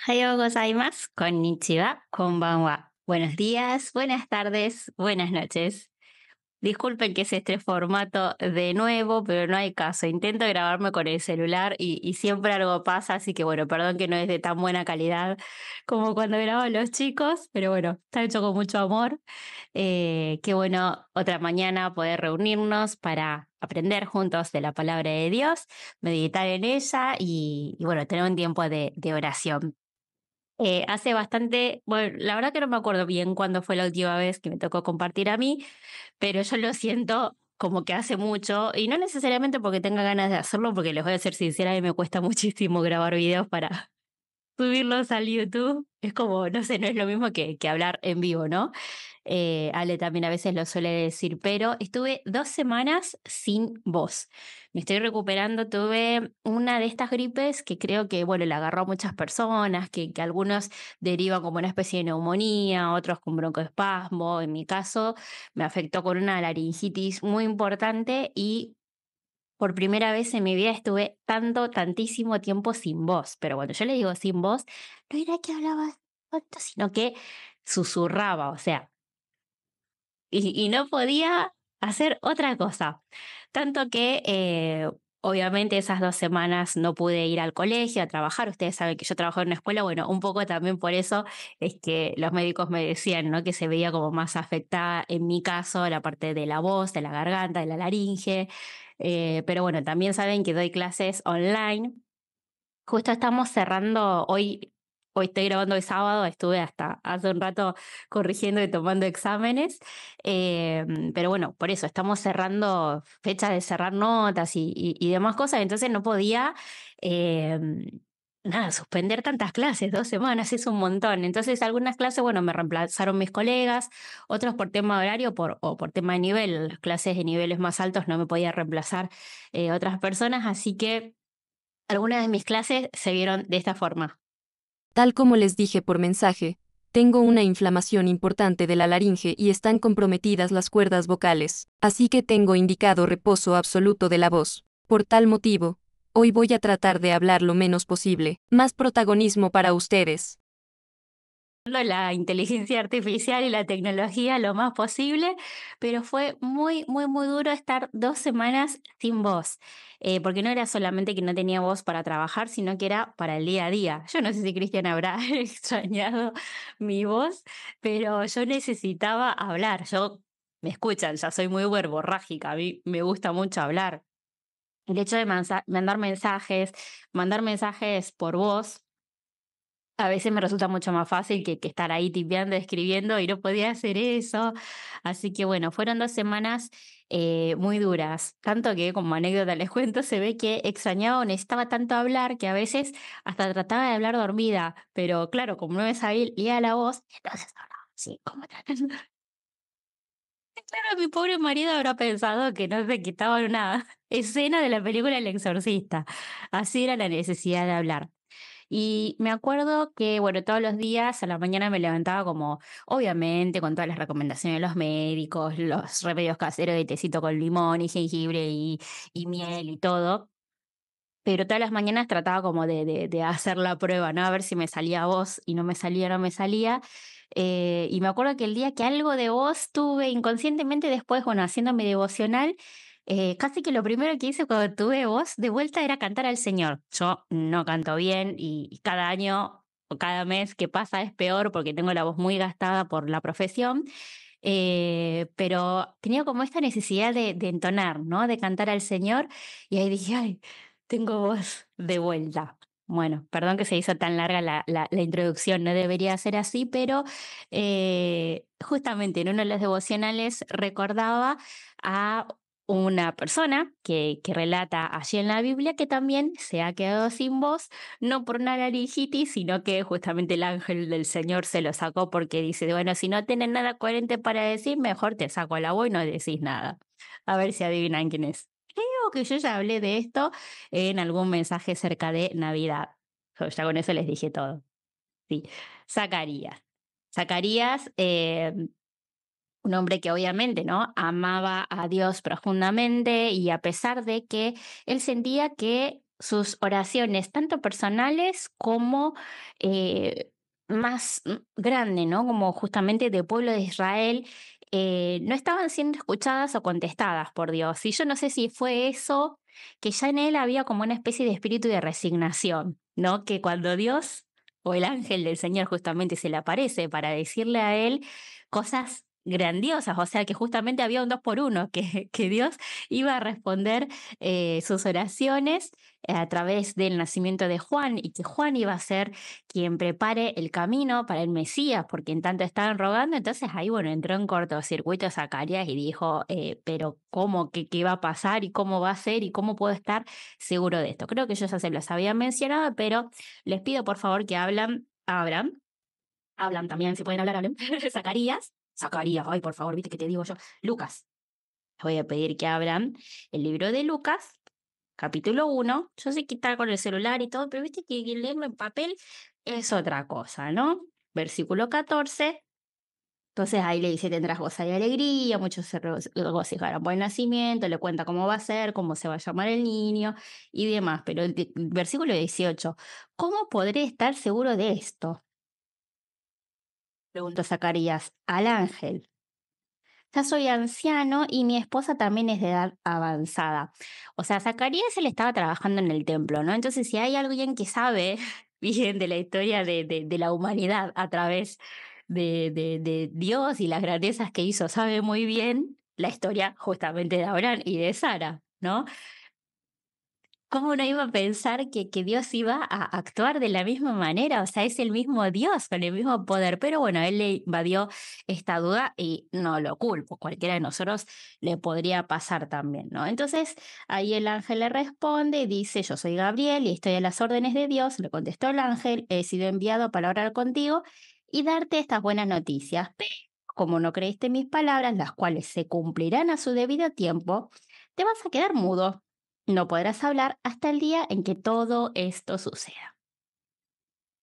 Ohayou gozaimasu, konnichiwa, konbanwa. Buenos días, buenas tardes, buenas noches. Disculpen que es este formato de nuevo, pero no hay caso. Intento grabarme con el celular y siempre algo pasa, así que bueno, perdón que no es de tan buena calidad como cuando graban los chicos, pero bueno, está hecho con mucho amor. Qué bueno otra mañana poder reunirnos para aprender juntos de la palabra de Dios, meditar en ella y bueno, tener un tiempo de oración. Hace bastante, bueno, la verdad que no me acuerdo bien cuándo fue la última vez que me tocó compartir a mí, pero yo lo siento como que hace mucho, y no necesariamente porque tenga ganas de hacerlo, porque les voy a ser sincera, a mí me cuesta muchísimo grabar videos para subirlos al YouTube. Es como, no sé, no es lo mismo que hablar en vivo, ¿no? Ale también a veces lo suele decir, pero estuve 2 semanas sin voz. Me estoy recuperando, tuve una de estas gripes que creo que, bueno, le agarró a muchas personas, que algunos derivan como una especie de neumonía, otros con broncoespasmo. En mi caso, me afectó con una laringitis muy importante y por primera vez en mi vida estuve tantísimo tiempo sin voz. Pero cuando yo le digo sin voz, no era que hablaba tanto, sino que susurraba, o sea, y no podía hacer otra cosa. Tanto que, obviamente, esas 2 semanas no pude ir al colegio a trabajar. Ustedes saben que yo trabajo en una escuela, bueno, un poco también por eso es que los médicos me decían, ¿no? Que se veía como más afectada, en mi caso, la parte de la voz, de la garganta, de la laringe. Pero bueno, también saben que doy clases online. Justo estamos cerrando hoy estoy grabando el sábado, estuve hasta hace un rato corrigiendo y tomando exámenes, pero bueno, por eso estamos cerrando fechas de cerrar notas y demás cosas, entonces no podía, nada, suspender tantas clases, 2 semanas es un montón. Entonces algunas clases, bueno, me reemplazaron mis colegas, otros por tema de horario o por tema de nivel, las clases de niveles más altos no me podía reemplazar otras personas, así que algunas de mis clases se vieron de esta forma. Tal como les dije por mensaje, tengo una inflamación importante de la laringe y están comprometidas las cuerdas vocales, así que tengo indicado reposo absoluto de la voz. Por tal motivo, hoy voy a tratar de hablar lo menos posible, más protagonismo para ustedes. La inteligencia artificial y la tecnología lo más posible, pero fue muy duro estar 2 semanas sin voz, porque no era solamente que no tenía voz para trabajar, sino que era para el día a día. Yo no sé si Cristian habrá extrañado mi voz, pero yo necesitaba hablar. Me escuchan, ya soy muy verborrágica, a mí me gusta mucho hablar. El hecho de mandar mensajes por voz, a veces me resulta mucho más fácil que estar ahí tipeando, escribiendo y no podía hacer eso. Así que bueno, fueron 2 semanas muy duras. Tanto que como anécdota les cuento, se ve que extrañaba o necesitaba tanto hablar que a veces hasta trataba de hablar dormida. Pero claro, como no me salía la voz, entonces hablaba así, como tratando. Claro, mi pobre marido habrá pensado que no se quitaba una escena de la película El Exorcista. Así era la necesidad de hablar. Y me acuerdo que, bueno, todos los días a la mañana me levantaba como, obviamente, con todas las recomendaciones de los médicos, los remedios caseros de tecito con limón y jengibre y miel y todo. Pero todas las mañanas trataba como de hacer la prueba, ¿no? A ver si me salía voz y no me salía, no me salía. Y me acuerdo que el día que algo de voz tuve inconscientemente después, bueno, haciendo mi devocional, casi que lo primero que hice cuando tuve voz de vuelta era cantar al Señor. Yo no canto bien y cada año o cada mes que pasa es peor porque tengo la voz muy gastada por la profesión, pero tenía como esta necesidad de entonar, ¿no? De cantar al Señor y ahí dije, ay, tengo voz de vuelta. Bueno, perdón que se hizo tan larga la introducción, no debería ser así, pero justamente en uno de los devocionales recordaba a una persona que relata allí en la Biblia que también se ha quedado sin voz, no por una laringitis, sino que justamente el ángel del Señor se lo sacó porque dice, bueno, si no tienes nada coherente para decir, mejor te saco la voz y no decís nada. A ver si adivinan quién es. Creo que yo ya hablé de esto en algún mensaje cerca de Navidad. Ya con eso les dije todo. Sí, Zacarías. Zacarías, un hombre que obviamente, ¿no? Amaba a Dios profundamente y a pesar de que él sentía que sus oraciones, tanto personales como más grande, ¿no? Como justamente de pueblo de Israel, no estaban siendo escuchadas o contestadas por Dios. Y yo no sé si fue eso, que ya en él había como una especie de espíritu de resignación, ¿no? Que cuando Dios o el ángel del Señor justamente se le aparece para decirle a él cosas grandiosas, o sea que justamente había un dos por uno, que Dios iba a responder sus oraciones a través del nacimiento de Juan y que Juan iba a ser quien prepare el camino para el Mesías, porque en tanto estaban rogando, entonces ahí, bueno, entró en cortocircuito Zacarías y dijo, pero ¿cómo? ¿Qué va a pasar? ¿Y cómo va a ser? ¿Y cómo puedo estar seguro de esto? Creo que yo ya se los había mencionado, pero les pido por favor que hablan también, si pueden hablar, hablen. Zacarías, ay, por favor, viste que te digo yo, Lucas. Les voy a pedir que abran el libro de Lucas, capítulo 1. Yo sé que está con el celular y todo, pero viste que leerlo en papel es otra cosa, ¿no? Versículo 14. Entonces ahí le dice, tendrás gozo y alegría, muchos se regocijarán por el nacimiento, le cuenta cómo va a ser, cómo se va a llamar el niño y demás. Pero el versículo 18, ¿cómo podré estar seguro de esto? Preguntó Zacarías al ángel. Ya soy anciano y mi esposa también es de edad avanzada. O sea, Zacarías él estaba trabajando en el templo, ¿no? Entonces, si hay alguien que sabe bien de la historia de la humanidad a través de Dios y las grandezas que hizo, sabe muy bien la historia justamente de Abraham y de Sara, ¿no? ¿Cómo no iba a pensar que Dios iba a actuar de la misma manera? O sea, es el mismo Dios con el mismo poder. Pero bueno, él le invadió esta duda y no lo culpo. Cualquiera de nosotros le podría pasar también, ¿no? Entonces, ahí el ángel le responde y dice, yo soy Gabriel y estoy a las órdenes de Dios. Le contestó el ángel, he sido enviado para orar contigo y darte estas buenas noticias. Pero como no creíste mis palabras, las cuales se cumplirán a su debido tiempo, te vas a quedar mudo, no podrás hablar hasta el día en que todo esto suceda.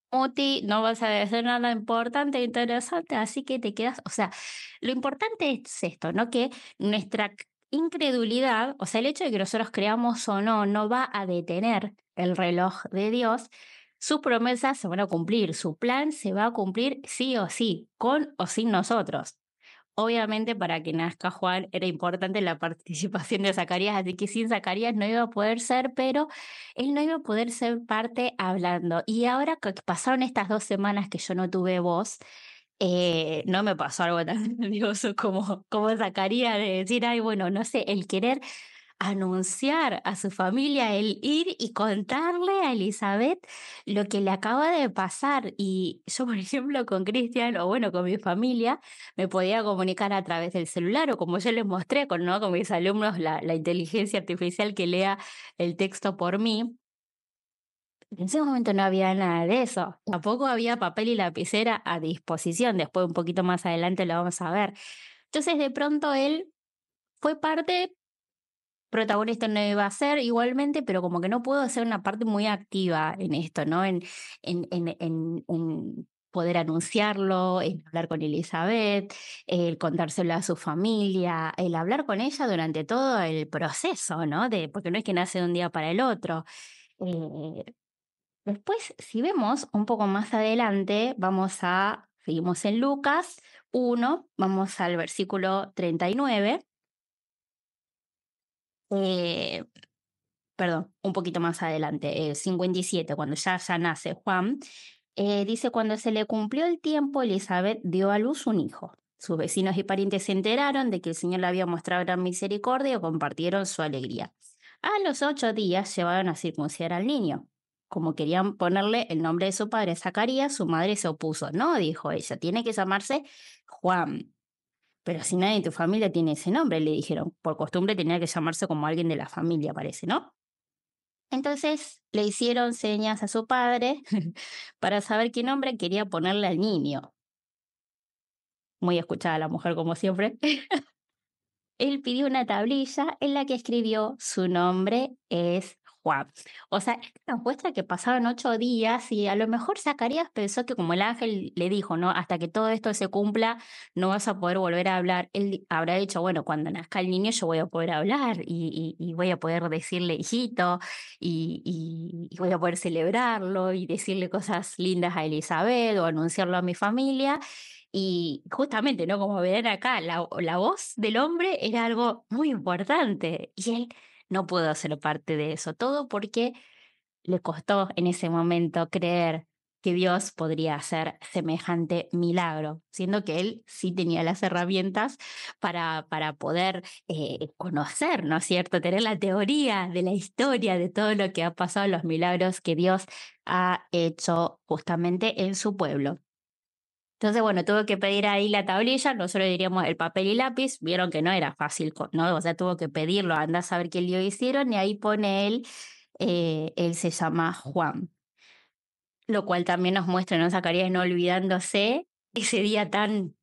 Moti, no vas a decir nada importante, interesante, así que te quedas, o sea, lo importante es esto, ¿no? Que nuestra incredulidad, o sea, el hecho de que nosotros creamos o no, no va a detener el reloj de Dios. Sus promesas se van a cumplir, su plan se va a cumplir sí o sí, con o sin nosotros. Obviamente para que nazca Juan era importante la participación de Zacarías, así que sin Zacarías no iba a poder ser, pero él no iba a poder ser parte hablando. Y ahora que pasaron estas 2 semanas que yo no tuve voz, no me pasó algo tan grandioso como Zacarías de decir, ay, bueno, no sé, el querer anunciar a su familia, el ir y contarle a Elizabeth lo que le acaba de pasar. Y yo, por ejemplo, con Cristian, o bueno, con mi familia, me podía comunicar a través del celular, o como yo les mostré con, ¿no? con mis alumnos, la inteligencia artificial que lea el texto por mí. En ese momento no había nada de eso. Tampoco había papel y lapicera a disposición. Después, un poquito más adelante, lo vamos a ver. Entonces, de pronto, él fue parte protagonista, no iba a ser igualmente, pero como que no puedo hacer una parte muy activa en esto, ¿no? En poder anunciarlo, en hablar con Elizabeth, el contárselo a su familia, el hablar con ella durante todo el proceso, ¿no? Porque no es que nace de un día para el otro. Eh, Después, si vemos un poco más adelante, seguimos en Lucas 1, vamos al versículo 39. Eh, Perdón, un poquito más adelante, 57, cuando ya nace Juan, dice, cuando se le cumplió el tiempo, Elizabeth dio a luz un hijo. Sus vecinos y parientes se enteraron de que el Señor le había mostrado gran misericordia y compartieron su alegría. A los 8 días llevaron a circuncidar al niño. Como querían ponerle el nombre de su padre Zacarías, su madre se opuso. No, dijo ella, tiene que llamarse Juan. Pero si nadie en tu familia tiene ese nombre, le dijeron. Por costumbre tenía que llamarse como alguien de la familia, parece, ¿no? Entonces le hicieron señas a su padre para saber qué nombre quería ponerle al niño. Muy escuchada la mujer, como siempre. Él pidió una tablilla en la que escribió: su nombre es Juan. O sea, esto nos muestra que pasaron 8 días y a lo mejor Zacarías pensó que como el ángel le dijo, ¿no? Hasta que todo esto se cumpla, no vas a poder volver a hablar. Él habrá dicho, bueno, cuando nazca el niño yo voy a poder hablar y voy a poder decirle hijito y voy a poder celebrarlo y decirle cosas lindas a Elizabeth o anunciarlo a mi familia. Y justamente, ¿no? Como verán acá, la voz del hombre era algo muy importante y él no pudo ser parte de eso. Todo porque le costó en ese momento creer que Dios podría hacer semejante milagro, siendo que él sí tenía las herramientas para poder conocer, ¿no es cierto? Tener la teoría de la historia de todo lo que ha pasado, los milagros que Dios ha hecho justamente en su pueblo. Entonces, bueno, tuvo que pedir ahí la tablilla, nosotros diríamos el papel y lápiz, vieron que no era fácil, ¿no? O sea, tuvo que pedirlo, anda a saber qué lío hicieron, y ahí pone él se llama Juan, lo cual también nos muestra, ¿no? Zacarías no olvidándose ese día tan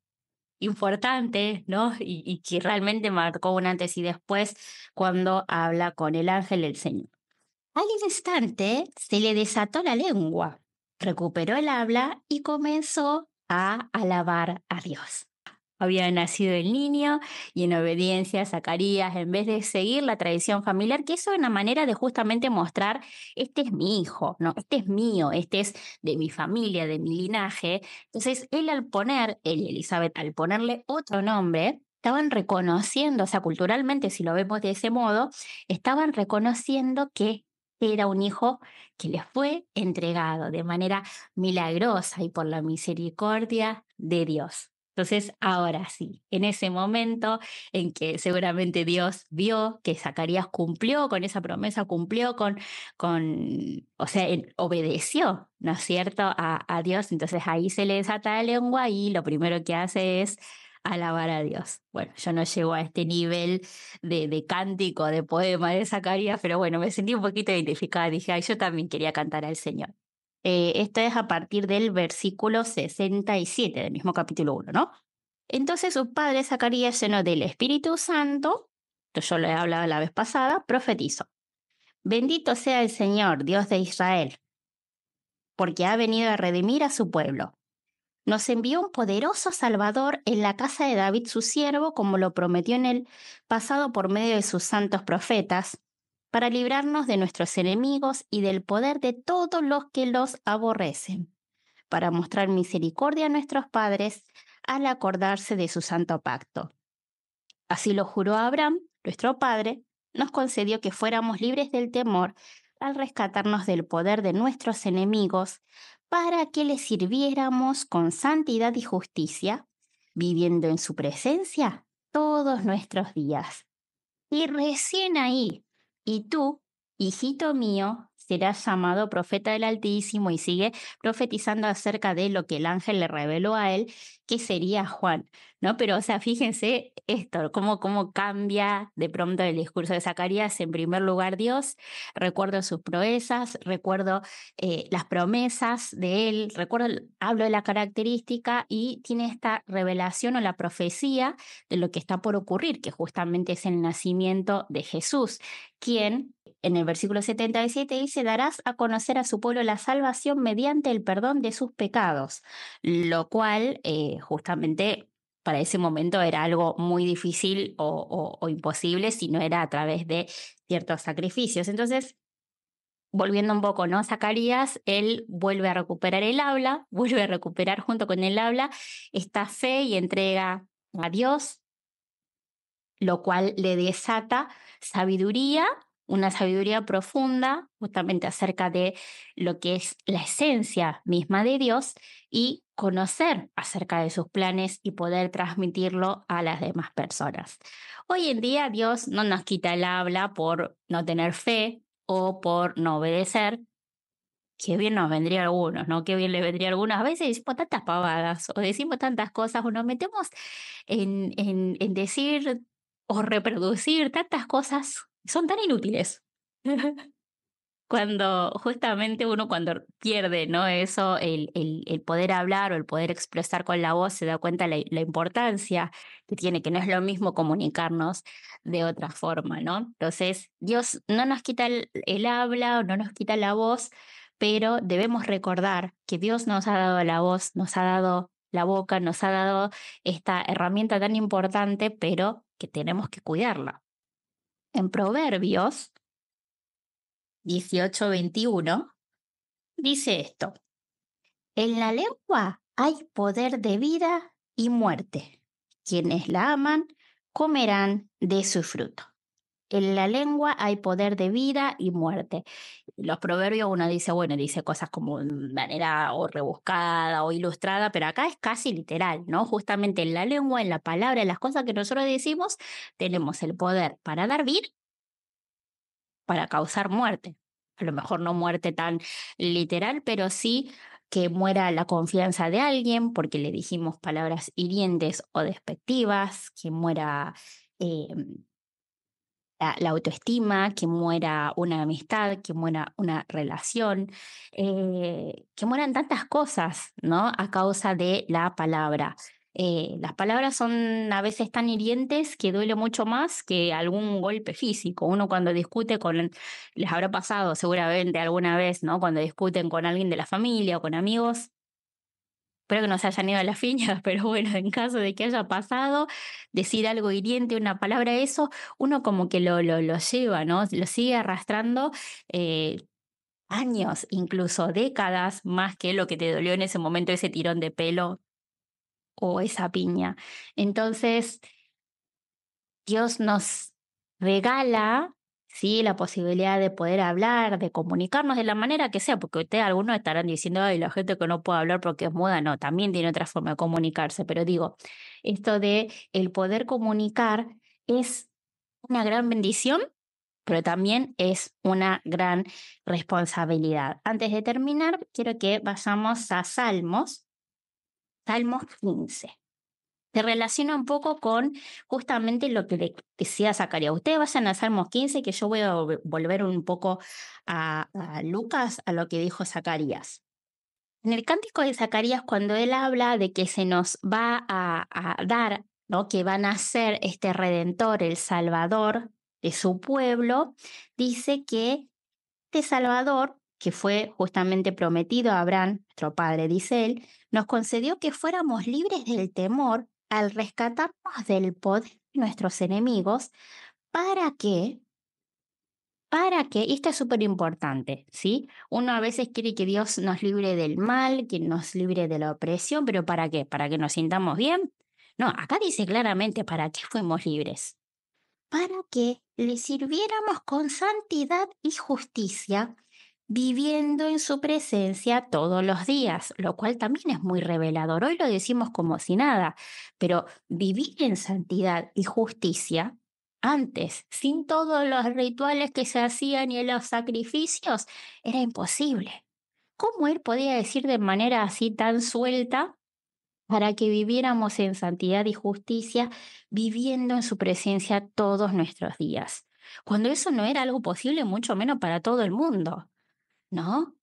importante, ¿no? Y que realmente marcó un antes y después cuando habla con el ángel del Señor. Al instante se le desató la lengua, recuperó el habla y comenzó a alabar a Dios. Había nacido el niño y en obediencia a Zacarías, en vez de seguir la tradición familiar, que eso es una manera de justamente mostrar, este es mi hijo, ¿no? Este es mío, este es de mi familia, de mi linaje. Entonces, él y Elizabeth, al ponerle otro nombre, estaban reconociendo, o sea, culturalmente, si lo vemos de ese modo, estaban reconociendo que era un hijo que les fue entregado de manera milagrosa y por la misericordia de Dios. Entonces, ahora sí, en ese momento en que seguramente Dios vio que Zacarías cumplió con esa promesa, cumplió o sea, él obedeció, ¿no es cierto?, a Dios. Entonces ahí se le desata la lengua y lo primero que hace es alabar a Dios. Bueno, yo no llego a este nivel de cántico, de poema de Zacarías, pero bueno, me sentí un poquito identificada. Dije, ay, yo también quería cantar al Señor. Esto es a partir del versículo 67 del mismo capítulo 1, ¿no? Entonces su padre Zacarías, lleno del Espíritu Santo, que yo lo he hablado la vez pasada, profetizó: Bendito sea el Señor, Dios de Israel, porque ha venido a redimir a su pueblo. Nos envió un poderoso Salvador en la casa de David su siervo, como lo prometió en el pasado por medio de sus santos profetas, para librarnos de nuestros enemigos y del poder de todos los que los aborrecen, para mostrar misericordia a nuestros padres al acordarse de su santo pacto. Así lo juró a Abraham, nuestro padre, nos concedió que fuéramos libres del temor al rescatarnos del poder de nuestros enemigos, para que le sirviéramos con santidad y justicia, viviendo en su presencia todos nuestros días. Y recién ahí, y tú, hijito mío, serás llamado profeta del Altísimo, y sigue profetizando acerca de lo que el ángel le reveló a él, que sería Juan, ¿no? Pero, o sea, fíjense esto, cómo cambia de pronto el discurso de Zacarías. En primer lugar, Dios, recuerdo sus proezas, recuerdo las promesas de él, hablo de la característica y tiene esta revelación o la profecía de lo que está por ocurrir, que justamente es el nacimiento de Jesús, quien en el versículo 77 dice: darás a conocer a su pueblo la salvación mediante el perdón de sus pecados, lo cual justamente para ese momento era algo muy difícil o imposible si no era a través de ciertos sacrificios. Entonces, volviendo un poco, ¿no? Zacarías, él vuelve a recuperar el habla, vuelve a recuperar junto con el habla esta fe y entrega a Dios, lo cual le desata sabiduría, una sabiduría profunda, justamente acerca de lo que es la esencia misma de Dios, y conocer acerca de sus planes y poder transmitirlo a las demás personas. Hoy en día Dios no nos quita el habla por no tener fe o por no obedecer. Qué bien nos vendría a algunos, ¿no? Qué bien les vendría a algunos. A veces decimos tantas pavadas o decimos tantas cosas o nos metemos en decir o reproducir tantas cosas que son tan inútiles. Cuando justamente uno cuando pierde, ¿no? Eso, el poder hablar o el poder expresar con la voz, se da cuenta la importancia que tiene, que no es lo mismo comunicarnos de otra forma, ¿no? Entonces, Dios no nos quita el habla o no nos quita la voz, pero debemos recordar que Dios nos ha dado la voz, nos ha dado la boca, nos ha dado esta herramienta tan importante, pero que tenemos que cuidarla. En Proverbios 18:21 dice esto: en la lengua hay poder de vida y muerte. Quienes la aman comerán de su fruto. En la lengua hay poder de vida y muerte. Los proverbios uno dice, bueno, dice cosas como de manera o rebuscada o ilustrada, pero acá es casi literal, ¿no? Justamente en la lengua, en la palabra, en las cosas que nosotros decimos, tenemos el poder para dar vida, para causar muerte. A lo mejor no muerte tan literal, pero sí que muera la confianza de alguien porque le dijimos palabras hirientes o despectivas, que muera eh, la autoestima, que muera una amistad, que muera una relación, que mueran tantas cosas, ¿no? A causa de la palabra. Las palabras son a veces tan hirientes que duele mucho más que algún golpe físico. Uno cuando discute con, les habrá pasado seguramente alguna vez, ¿no? Cuando discuten con alguien de la familia o con amigos, espero que no se hayan ido a la fiña, pero bueno, en caso de que haya pasado, decir algo hiriente, una palabra, eso, uno como que lo lleva, ¿no? Lo sigue arrastrando años, incluso décadas, más que lo que te dolió en ese momento, ese tirón de pelo o esa piña. Entonces, Dios nos regala, sí, la posibilidad de poder hablar, de comunicarnos de la manera que sea, porque ustedes algunos estarán diciendo, ay, la gente que no puede hablar porque es muda, no, también tiene otra forma de comunicarse, pero digo, esto de el poder comunicar es una gran bendición, pero también es una gran responsabilidad. Antes de terminar, quiero que vayamos a Salmos 15. Se relaciona un poco con justamente lo que le decía Zacarías. Ustedes vayan a Salmos 15, que yo voy a volver un poco a Lucas, a lo que dijo Zacarías. En el cántico de Zacarías, cuando él habla de que se nos va a dar, ¿no? Que van a ser este redentor, el salvador de su pueblo, dice que este Salvador, que fue justamente prometido a Abraham, nuestro padre, dice él, nos concedió que fuéramos libres del temor al rescatarnos del poder de nuestros enemigos, para que, y esto es súper importante, ¿sí? Uno a veces quiere que Dios nos libre del mal, que nos libre de la opresión, pero ¿para qué? ¿Para que nos sintamos bien? No, acá dice claramente para qué fuimos libres. Para que le sirviéramos con santidad y justicia, viviendo en su presencia todos los días, lo cual también es muy revelador. Hoy lo decimos como si nada, pero vivir en santidad y justicia antes, sin todos los rituales que se hacían y los sacrificios, era imposible. ¿Cómo él podía decir de manera así tan suelta para que viviéramos en santidad y justicia, viviendo en su presencia todos nuestros días? Cuando eso no era algo posible, mucho menos para todo el mundo, ¿no?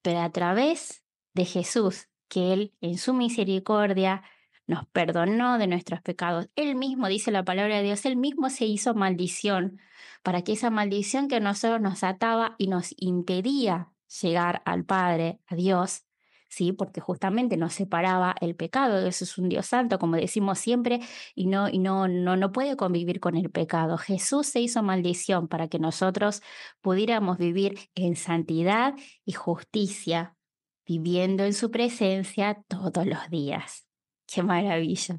Pero a través de Jesús, que Él en su misericordia nos perdonó de nuestros pecados. Él mismo, dice la palabra de Dios, Él mismo se hizo maldición para que esa maldición que a nosotros nos ataba y nos impedía llegar al Padre, a Dios, ¿sí? Porque justamente nos separaba el pecado. Dios es un Dios santo, como decimos siempre, y no puede convivir con el pecado. Jesús se hizo maldición para que nosotros pudiéramos vivir en santidad y justicia, viviendo en su presencia todos los días. ¡Qué maravilla!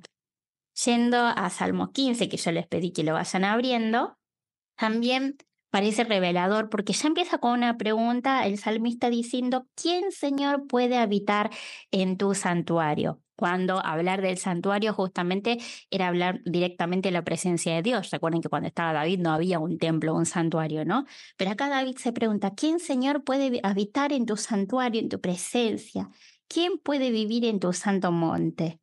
Yendo a Salmo 15, que yo les pedí que lo vayan abriendo, también parece revelador porque ya empieza con una pregunta, el salmista diciendo, ¿quién, Señor, puede habitar en tu santuario? Cuando hablar del santuario justamente era hablar directamente de la presencia de Dios. Recuerden que cuando estaba David no había un templo, un santuario, ¿no? Pero acá David se pregunta, ¿quién, Señor, puede habitar en tu santuario, en tu presencia? ¿Quién puede vivir en tu santo monte?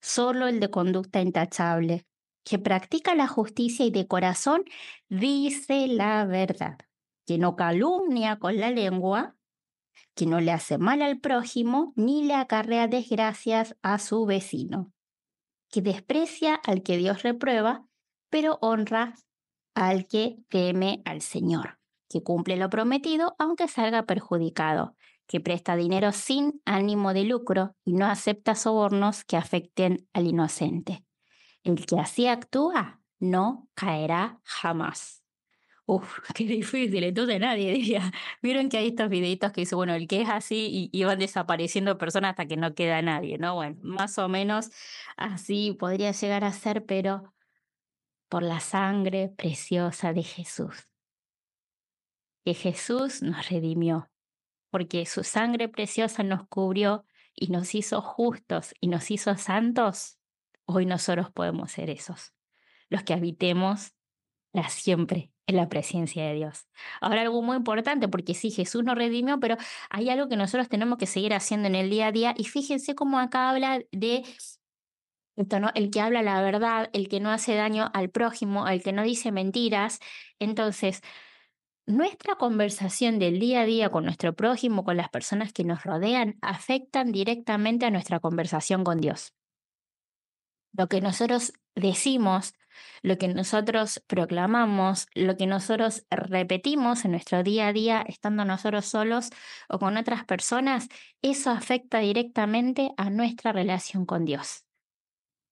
Solo el de conducta intachable, que practica la justicia y de corazón dice la verdad. que no calumnia con la lengua, que no le hace mal al prójimo, ni le acarrea desgracias a su vecino, que desprecia al que Dios reprueba, pero honra al que teme al Señor, que cumple lo prometido aunque salga perjudicado, que presta dinero sin ánimo de lucro y no acepta sobornos que afecten al inocente. El que así actúa no caerá jamás. Uf, qué difícil, entonces nadie diría. Vieron que hay estos videitos que dice, bueno, el que es así y van desapareciendo personas hasta que no queda nadie, ¿no? Bueno, más o menos así podría llegar a ser, pero por la sangre preciosa de Jesús, que Jesús nos redimió, porque su sangre preciosa nos cubrió y nos hizo justos y nos hizo santos. Hoy nosotros podemos ser esos, los que habitemos para siempre en la presencia de Dios. Ahora algo muy importante, porque sí, Jesús nos redimió, pero hay algo que nosotros tenemos que seguir haciendo en el día a día, y fíjense cómo acá habla de esto, ¿no? El que habla la verdad, el que no hace daño al prójimo, el que no dice mentiras. Entonces, nuestra conversación del día a día con nuestro prójimo, con las personas que nos rodean, afectan directamente a nuestra conversación con Dios. Lo que nosotros decimos, lo que nosotros proclamamos, lo que nosotros repetimos en nuestro día a día, estando nosotros solos o con otras personas, eso afecta directamente a nuestra relación con Dios.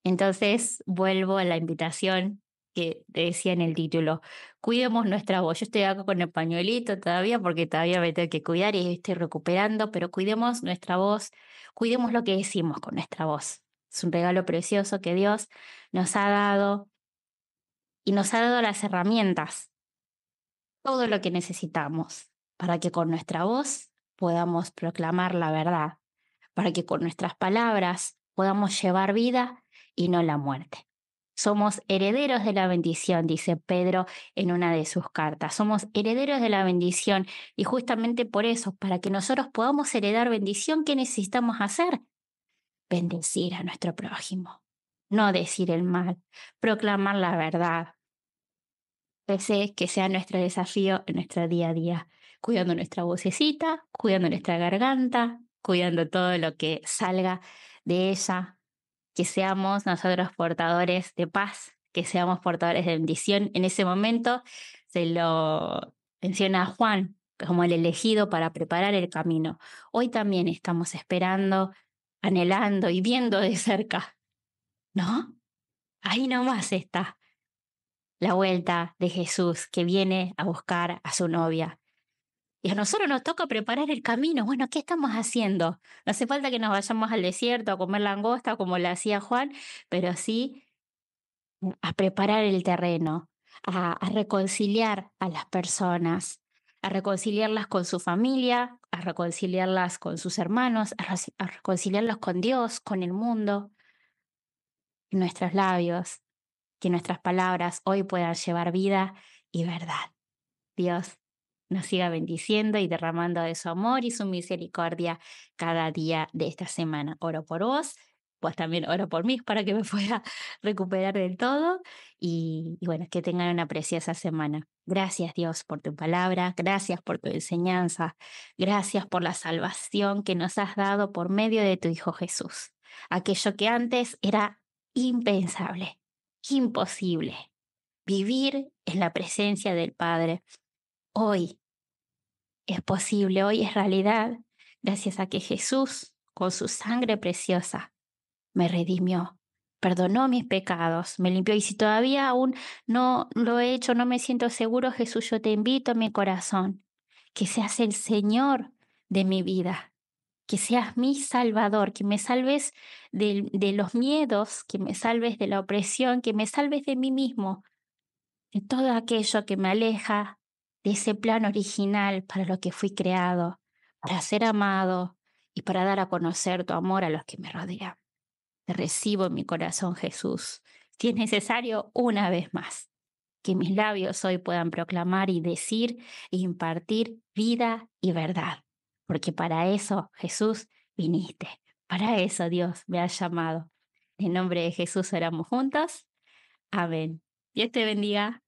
Entonces, vuelvo a la invitación que te decía en el título. Cuidemos nuestra voz. Yo estoy acá con el pañuelito todavía porque todavía me tengo que cuidar y estoy recuperando, pero cuidemos nuestra voz, cuidemos lo que decimos con nuestra voz. Es un regalo precioso que Dios nos ha dado y nos ha dado las herramientas, todo lo que necesitamos para que con nuestra voz podamos proclamar la verdad, para que con nuestras palabras podamos llevar vida y no la muerte. Somos herederos de la bendición, dice Pedro en una de sus cartas. Somos herederos de la bendición y justamente por eso, para que nosotros podamos heredar bendición, ¿qué necesitamos hacer? Bendecir a nuestro prójimo, no decir el mal, proclamar la verdad. Ese que sea nuestro desafío en nuestro día a día, cuidando nuestra vocecita, cuidando nuestra garganta, cuidando todo lo que salga de ella, que seamos nosotros portadores de paz, que seamos portadores de bendición. En ese momento se lo menciona a Juan como el elegido para preparar el camino. Hoy también estamos esperando, anhelando y viendo de cerca, ¿no? Ahí nomás está la vuelta de Jesús que viene a buscar a su novia. Y a nosotros nos toca preparar el camino. Bueno, ¿qué estamos haciendo? No hace falta que nos vayamos al desierto a comer langosta como le hacía Juan, pero sí a preparar el terreno, a reconciliar a las personas, a reconciliarlas con su familia, a reconciliarlas con sus hermanos, a reconciliarlas con Dios, con el mundo, nuestros labios, que nuestras palabras hoy puedan llevar vida y verdad. Dios nos siga bendiciendo y derramando de su amor y su misericordia cada día de esta semana. Oro por vos, pues también oro por mí para que me pueda recuperar del todo y bueno, que tengan una preciosa semana. Gracias Dios por tu palabra, gracias por tu enseñanza, gracias por la salvación que nos has dado por medio de tu Hijo Jesús. Aquello que antes era impensable, imposible, vivir en la presencia del Padre. Hoy es posible, hoy es realidad, gracias a que Jesús, con su sangre preciosa, me redimió, perdonó mis pecados, me limpió. Y si todavía aún no lo he hecho, no me siento seguro, Jesús, yo te invito a mi corazón, que seas el Señor de mi vida, que seas mi Salvador, que me salves de los miedos, que me salves de la opresión, que me salves de mí mismo, de todo aquello que me aleja de ese plan original para lo que fui creado, para ser amado y para dar a conocer tu amor a los que me rodean. Te recibo en mi corazón, Jesús. Si es necesario, una vez más, que mis labios hoy puedan proclamar y decir e impartir vida y verdad. Porque para eso, Jesús, viniste. Para eso, Dios, me ha llamado. En nombre de Jesús oramos juntos. Amén. Dios te bendiga.